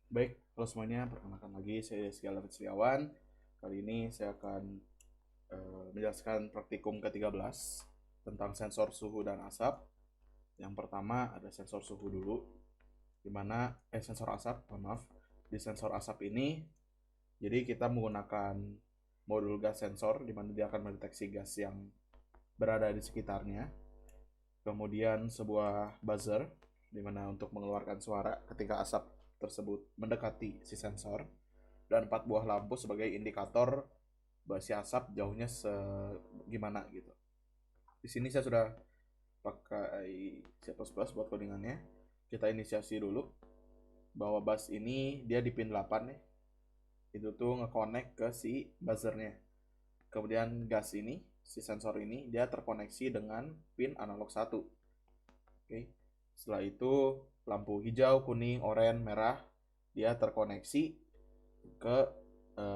Baik, halo semuanya, perkenalkan lagi saya Segala Setiawan. Kali ini saya akan menjelaskan praktikum ke-13 tentang sensor suhu dan asap. Yang pertama ada sensor suhu dulu, sensor asap, mohon maaf. Di sensor asap ini, jadi kita menggunakan modul gas sensor, di mana dia akan mendeteksi gas yang berada di sekitarnya. Kemudian sebuah buzzer, di mana untuk mengeluarkan suara ketika asap tersebut mendekati si sensor, dan 4 buah lampu sebagai indikator bahwa si asap jauhnya segimana gitu. Di sini saya sudah pakai C++ buat codingannya. Kita inisiasi dulu bahwa bus ini dia di pin 8 nih. Itu tuh nge-connect ke si buzzernya. Kemudian gas ini, si sensor ini dia terkoneksi dengan pin analog 1. Oke. Setelah itu lampu hijau, kuning, oranye, merah dia terkoneksi ke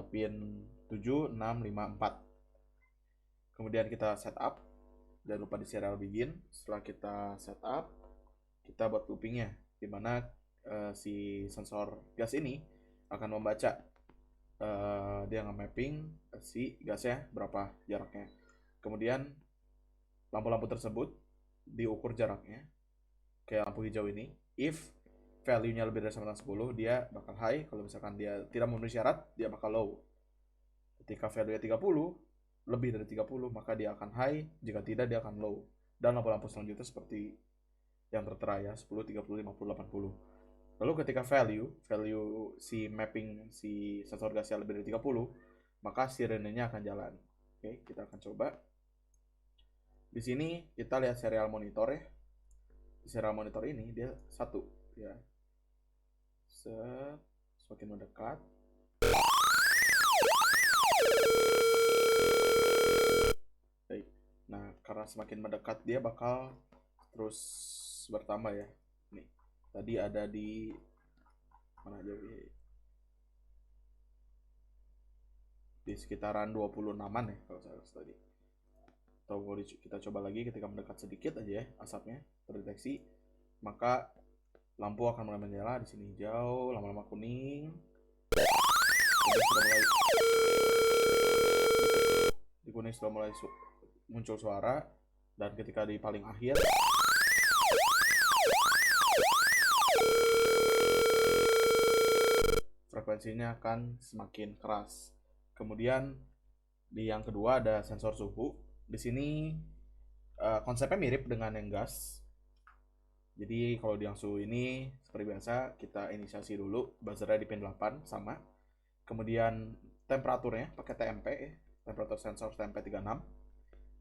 pin 7, 6, 5, 4. Kemudian kita setup, jangan lupa di serial begin. Setelah kita setup, kita buat loopingnya, dimana si sensor gas ini akan membaca dia nge-mapping si gasnya berapa jaraknya. Kemudian lampu-lampu tersebut diukur jaraknya, kayak lampu hijau ini, if value-nya lebih dari sama dengan 10 dia bakal high, kalau misalkan dia tidak memenuhi syarat dia bakal low. Ketika value-nya 30 lebih dari 30 maka dia akan high, jika tidak dia akan low. Dan lampu-lampu selanjutnya seperti yang tertera ya, 10, 30, 50, 80. Lalu ketika value si mapping si sensor gasnya lebih dari 30, maka sirenenya akan jalan. Oke, kita akan coba. Di sini kita lihat serial monitor ya. Di serial monitor ini dia satu ya. Semakin mendekat. Baik. Nah, karena semakin mendekat dia bakal terus bertambah ya. Nih, tadi ada di mana aja di sekitaran 26-an ya kalau saya tadi. Atau kita coba lagi ketika mendekat sedikit aja ya asapnya terdeteksi, maka lampu akan mulai menyala. Di sini hijau, lama-lama kuning. Sudah mulai di kuning sudah mulai muncul suara, dan ketika di paling akhir frekuensinya akan semakin keras. Kemudian di yang kedua ada sensor suhu. Di sini konsepnya mirip dengan yang gas. Jadi kalau di yang suhu ini seperti biasa kita inisiasi dulu buzzernya di pin 8 sama. Kemudian temperaturnya pakai TMP ya, temperatur sensor TMP 36.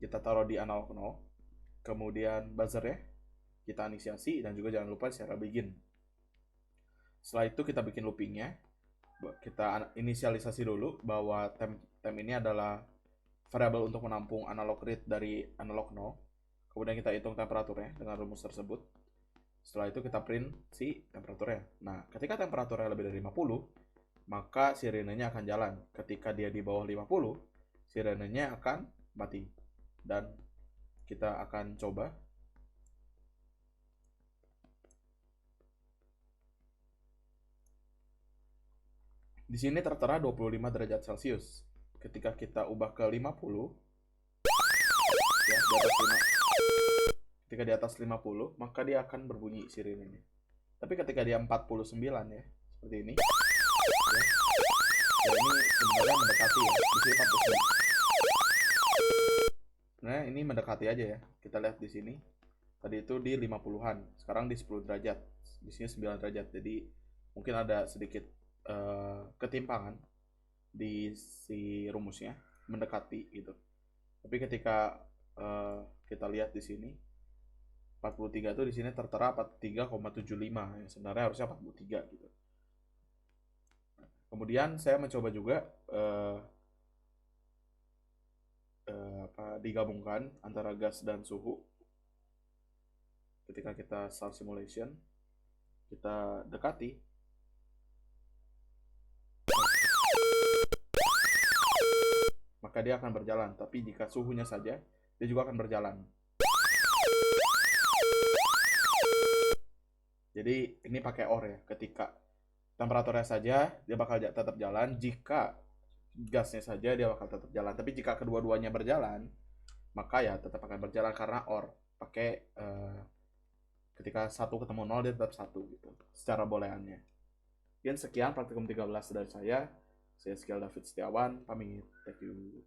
Kita taruh di analog 0. Kemudian buzzernya kita inisiasi, dan juga jangan lupa serial begin. Setelah itu kita bikin loopingnya. Kita inisialisasi dulu bahwa temp ini adalah variabel untuk menampung analog read dari analog 0. Kemudian kita hitung temperaturnya dengan rumus tersebut. Setelah itu kita print si temperaturnya. Nah, ketika temperaturnya lebih dari 50, maka sirenenya akan jalan. Ketika dia di bawah 50, sirenenya akan mati. Dan kita akan coba. Di sini tertera 25 derajat Celcius. Ketika kita ubah ke 50, ya, ketika di atas 50, maka dia akan berbunyi sirenenya. Tapi ketika dia 49 ya, seperti ini. Ya, ini sebenarnya mendekati ya. Di sini 49. Nah, ini mendekati aja ya. Kita lihat di sini. Tadi itu di 50-an, sekarang di 10 derajat. Di sini 9 derajat. Jadi mungkin ada sedikit ketimpangan di si rumusnya, mendekati gitu. Tapi ketika kita lihat di sini 43 itu di sini tertera 43,75 yang sebenarnya harusnya 43 gitu. Kemudian saya mencoba juga digabungkan antara gas dan suhu. Ketika kita start simulation, kita dekati, maka dia akan berjalan. Tapi jika suhunya saja, dia juga akan berjalan. Jadi ini pakai OR ya. Ketika temperaturnya saja dia bakal tetap jalan. Jika gasnya saja dia bakal tetap jalan. Tapi jika kedua-duanya berjalan, maka ya tetap akan berjalan karena OR pakai ketika 1 ketemu 0 dia tetap 1 gitu secara booleannya. Sekian praktikum 13 dari saya. Saya Skill David Setiawan, pamit. Thank you.